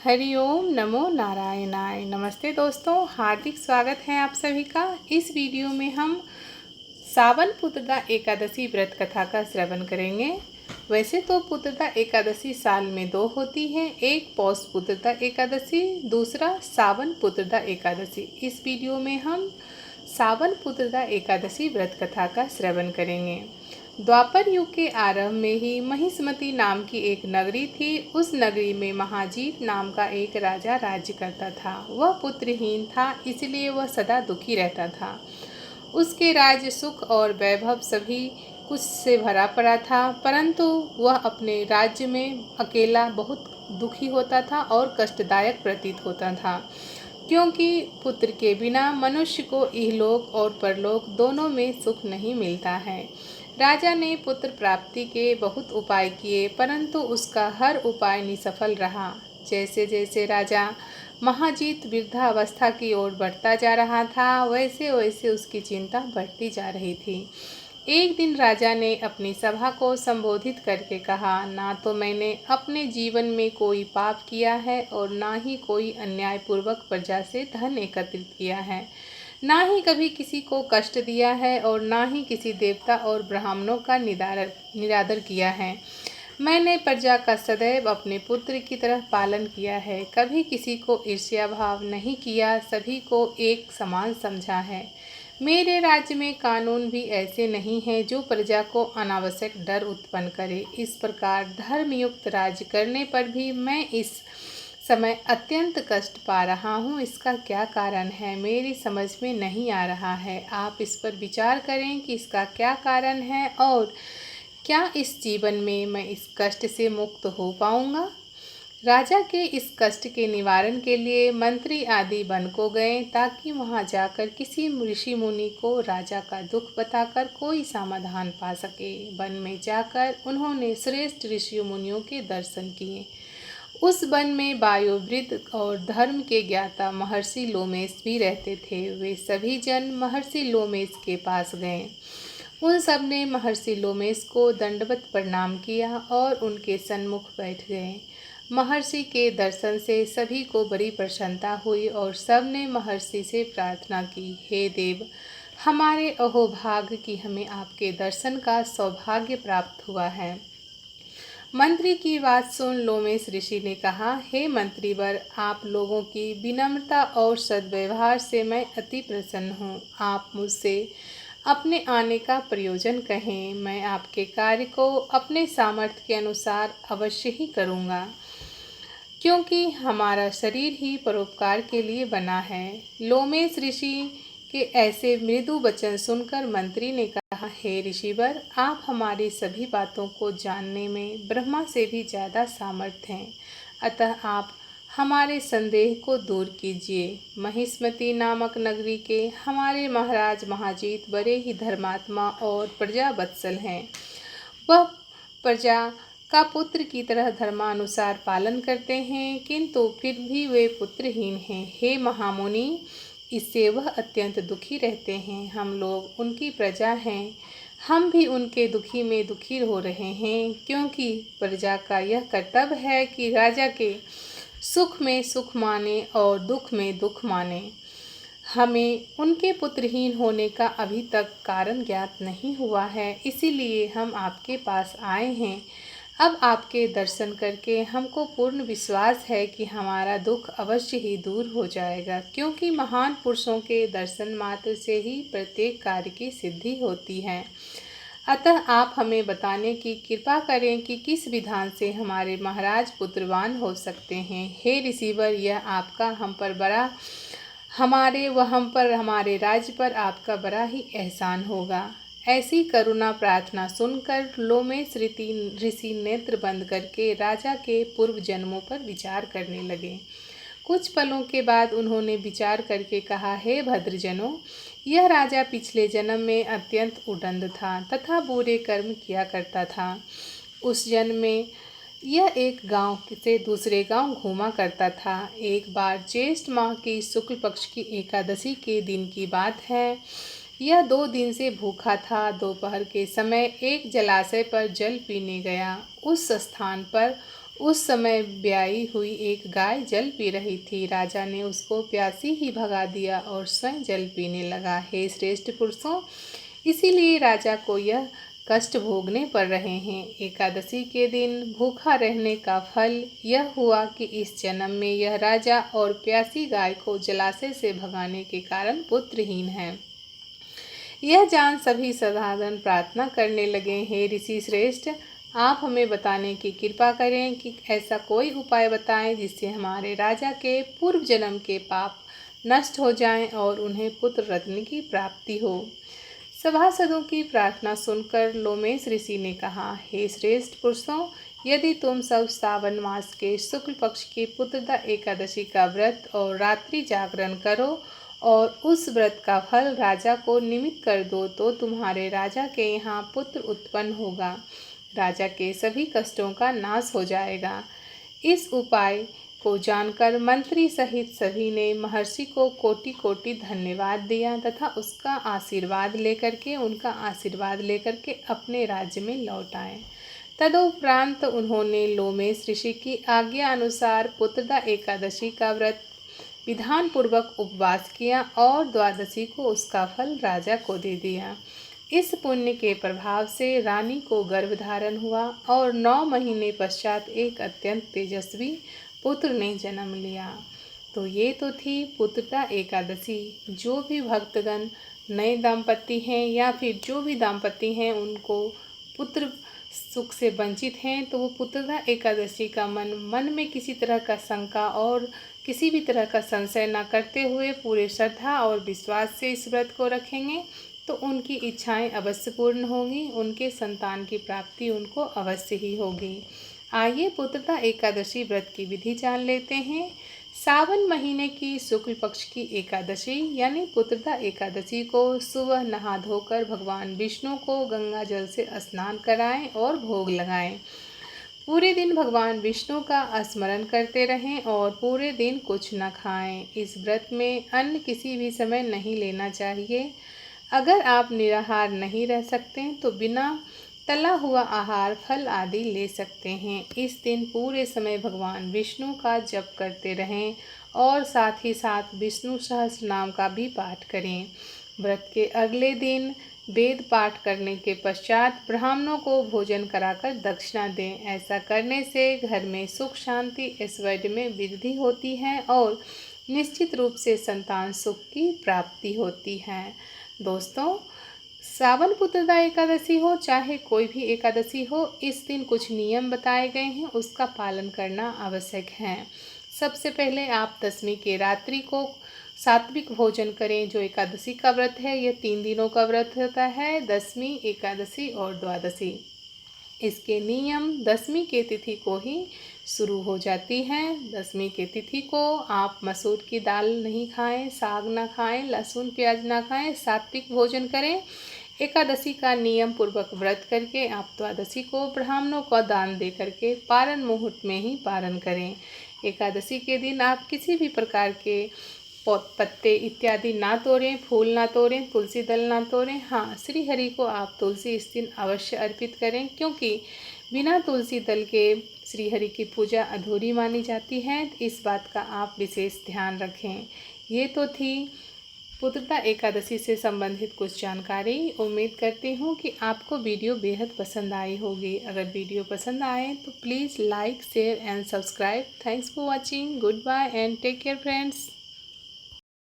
हरि ओम नमो नारायणाय। नमस्ते दोस्तों, हार्दिक स्वागत है आप सभी का। इस वीडियो में हम सावन पुत्रदा एकादशी व्रत कथा का श्रवण करेंगे। वैसे तो पुत्रदा एकादशी साल में दो होती है, एक पौष पुत्रदा एकादशी, दूसरा सावन पुत्रदा एकादशी। इस वीडियो में हम सावन पुत्रदा एकादशी व्रत कथा का श्रवण करेंगे। द्वापर युग के आरंभ में ही महिष्मती नाम की एक नगरी थी। उस नगरी में महाजीत नाम का एक राजा राज्य करता था। वह पुत्रहीन था, इसलिए वह सदा दुखी रहता था। उसके राज्य सुख और वैभव सभी कुछ से भरा पड़ा था, परंतु वह अपने राज्य में अकेला बहुत दुखी होता था और कष्टदायक प्रतीत होता था, क्योंकि पुत्र के बिना मनुष्य को इहलोक और परलोक दोनों में सुख नहीं मिलता है। राजा ने पुत्र प्राप्ति के बहुत उपाय किए, परंतु उसका हर उपाय निसफल रहा। जैसे जैसे राजा महाजीत वृद्धावस्था की ओर बढ़ता जा रहा था, वैसे वैसे उसकी चिंता बढ़ती जा रही थी। एक दिन राजा ने अपनी सभा को संबोधित करके कहा, ना तो मैंने अपने जीवन में कोई पाप किया है और ना ही कोई अन्यायपूर्वक प्रजा से धन एकत्रित किया है, ना ही कभी किसी को कष्ट दिया है और ना ही किसी देवता और ब्राह्मणों का निरादर किया है। मैंने प्रजा का सदैव अपने पुत्र की तरह पालन किया है, कभी किसी को ईर्ष्या भाव नहीं किया, सभी को एक समान समझा है। मेरे राज्य में कानून भी ऐसे नहीं हैं जो प्रजा को अनावश्यक डर उत्पन्न करे। इस प्रकार धर्मयुक्त राज्य करने पर भी मैं इस समय अत्यंत कष्ट पा रहा हूँ। इसका क्या कारण है, मेरी समझ में नहीं आ रहा है। आप इस पर विचार करें कि इसका क्या कारण है और क्या इस जीवन में मैं इस कष्ट से मुक्त हो पाऊँगा। राजा के इस कष्ट के निवारण के लिए मंत्री आदि वन को गए, ताकि वहां जाकर किसी ऋषि मुनि को राजा का दुख बताकर कोई समाधान पा सके। वन में जाकर उन्होंने श्रेष्ठ ऋषि मुनियों के दर्शन किए। उस वन में वायुवृद्ध और धर्म के ज्ञाता महर्षि लोमेश भी रहते थे। वे सभी जन महर्षि लोमेश के पास गए। उन सब ने महर्षि लोमेश को दंडवत प्रणाम किया और उनके सन्मुख बैठ गए। महर्षि के दर्शन से सभी को बड़ी प्रसन्नता हुई और सब ने महर्षि से प्रार्थना की, हे देव, हमारे अहोभाग्य कि हमें आपके दर्शन का सौभाग्य प्राप्त हुआ है। मंत्री की बात सुन लोमेश ऋषि ने कहा, हे मंत्रीवर, आप लोगों की विनम्रता और सद्व्यवहार से मैं अति प्रसन्न हूँ। आप मुझसे अपने आने का प्रयोजन कहें, मैं आपके कार्य को अपने सामर्थ्य के अनुसार अवश्य ही करूँगा, क्योंकि हमारा शरीर ही परोपकार के लिए बना है। लोमेश ऋषि के ऐसे मृदु वचन सुनकर मंत्री ने कहा, हे ऋषिवर, आप हमारी सभी बातों को जानने में ब्रह्मा से भी ज़्यादा सामर्थ्य हैं, अतः आप हमारे संदेह को दूर कीजिए। महिष्मती नामक नगरी के हमारे महाराज महाजीत बड़े ही धर्मात्मा और प्रजा वत्सल हैं। वह प्रजा का पुत्र की तरह धर्मानुसार पालन करते हैं, किंतु फिर भी वे पुत्रहीन हैं। हे महामुनि, इससे वह अत्यंत दुखी रहते हैं। हम लोग उनकी प्रजा हैं, हम भी उनके दुखी में दुखी हो रहे हैं, क्योंकि प्रजा का यह कर्तव्य है कि राजा के सुख में सुख माने और दुख में दुख माने। हमें उनके पुत्रहीन होने का अभी तक कारण ज्ञात नहीं हुआ है, इसीलिए हम आपके पास आए हैं। अब आपके दर्शन करके हमको पूर्ण विश्वास है कि हमारा दुख अवश्य ही दूर हो जाएगा, क्योंकि महान पुरुषों के दर्शन मात्र से ही प्रत्येक कार्य की सिद्धि होती है। अतः आप हमें बताने की कृपा करें कि किस विधान से हमारे महाराज पुत्रवान हो सकते हैं। हे ऋषिवर, यह आपका हम पर हमारे राज्य पर आपका बड़ा ही एहसान होगा। ऐसी करुणा प्रार्थना सुनकर लोमेश ऋषि नेत्र बंद करके राजा के पूर्व जन्मों पर विचार करने लगे। कुछ पलों के बाद उन्होंने विचार करके कहा, हे भद्रजनों, यह राजा पिछले जन्म में अत्यंत उदंड था तथा बुरे कर्म किया करता था। उस जन्म में यह एक गांव से दूसरे गांव घूमा करता था। एक बार ज्येष्ठ माह की शुक्ल पक्ष की एकादशी के दिन की बात है। यह 2 दिन से भूखा था। दोपहर के समय एक जलाशय पर जल पीने गया। उस स्थान पर उस समय ब्याई हुई एक गाय जल पी रही थी। राजा ने उसको प्यासी ही भगा दिया और स्वयं जल पीने लगा। हे श्रेष्ठ पुरुषों, इसीलिए राजा को यह कष्ट भोगने पड़ रहे हैं। एकादशी के दिन भूखा रहने का फल यह हुआ कि इस जन्म में यह राजा और प्यासी गाय को जलाशय से भगाने के कारण पुत्रहीन है। यह जान सभी साधारण प्रार्थना करने लगे, हे ऋषि श्रेष्ठ, आप हमें बताने की कृपा करें कि ऐसा कोई उपाय बताएं जिससे हमारे राजा के पूर्व जन्म के पाप नष्ट हो जाएं और उन्हें पुत्र रत्न की प्राप्ति हो। सभासदों की प्रार्थना सुनकर लोमेश ऋषि ने कहा, हे श्रेष्ठ पुरुषों, यदि तुम सब सावन मास के शुक्ल पक्ष की पुत्रदा एकादशी का व्रत और रात्रि जागरण करो और उस व्रत का फल राजा को निमित्त कर दो तो तुम्हारे राजा के यहाँ पुत्र उत्पन्न होगा। राजा के सभी कष्टों का नाश हो जाएगा। इस उपाय को जानकर मंत्री सहित सभी ने महर्षि को कोटि कोटि धन्यवाद दिया तथा उनका आशीर्वाद लेकर के अपने राज्य में लौट आए। तदुपरांत उन्होंने लोमेश ऋषि की आज्ञा अनुसार पुत्रदा एकादशी का व्रत विधान पूर्वक उपवास किया और द्वादशी को उसका फल राजा को दे दिया। इस पुण्य के प्रभाव से रानी को गर्भधारण हुआ और 9 महीने पश्चात एक अत्यंत तेजस्वी पुत्र ने जन्म लिया। तो ये तो थी पुत्रदा एकादशी। जो भी भक्तगण नए दाम्पत्य हैं या फिर जो भी दाम्पत्य हैं उनको पुत्र सुख से वंचित हैं तो वो पुत्रदा एकादशी का मन में किसी तरह का शंका और किसी भी तरह का संशय न करते हुए पूरे श्रद्धा और विश्वास से इस व्रत को रखेंगे तो उनकी इच्छाएं अवश्य पूर्ण होंगी, उनके संतान की प्राप्ति उनको अवश्य ही होगी। आइए पुत्रदा एकादशी व्रत की विधि जान लेते हैं। सावन महीने की शुक्ल पक्ष की एकादशी यानी पुत्रदा एकादशी को सुबह नहा धोकर भगवान विष्णु को गंगा जल से स्नान कराएं और भोग लगाएं। पूरे दिन भगवान विष्णु का स्मरण करते रहें और पूरे दिन कुछ न खाएं। इस व्रत में अन्न किसी भी समय नहीं लेना चाहिए। अगर आप निराहार नहीं रह सकते तो बिना तला हुआ आहार, फल आदि ले सकते हैं। इस दिन पूरे समय भगवान विष्णु का जप करते रहें और साथ ही साथ विष्णु सहस्त्र नाम का भी पाठ करें। व्रत के अगले दिन वेद पाठ करने के पश्चात ब्राह्मणों को भोजन कराकर दक्षिणा दें। ऐसा करने से घर में सुख शांति ऐश्वर्य में वृद्धि होती है और निश्चित रूप से संतान सुख की प्राप्ति होती है। दोस्तों, सावन पुत्रदा एकादशी हो चाहे कोई भी एकादशी हो, इस दिन कुछ नियम बताए गए हैं, उसका पालन करना आवश्यक है। सबसे पहले आप दशमी के रात्रि को सात्विक भोजन करें। जो एकादशी का व्रत है यह 3 दिनों का व्रत होता है, दशमी, एकादशी और द्वादशी। इसके नियम दशमी के तिथि को ही शुरू हो जाती हैं। दशमी के तिथि को आप मसूर की दाल नहीं खाएं, साग ना खाएं, लहसुन प्याज ना खाएं, सात्विक भोजन करें। एकादशी का नियम पूर्वक व्रत करके आप द्वादशी को ब्राह्मणों को दान दे करके पारण मुहूर्त में ही पारण करें। एकादशी के दिन आप किसी भी प्रकार के पत्ते इत्यादि ना तोड़ें, फूल ना तोड़ें, तुलसी दल ना तोड़ें। हाँ, श्री हरि को आप तुलसी इस दिन अवश्य अर्पित करें क्योंकि बिना तुलसी दल के श्री हरि की पूजा अधूरी मानी जाती है। इस बात का आप विशेष ध्यान रखें। ये तो थी पुत्रदा एकादशी से संबंधित कुछ जानकारी। उम्मीद करती हूँ कि आपको वीडियो बेहद पसंद आई होगी। अगर वीडियो पसंद आए तो please like, share and subscribe. Thanks for watching. Goodbye and take care friends.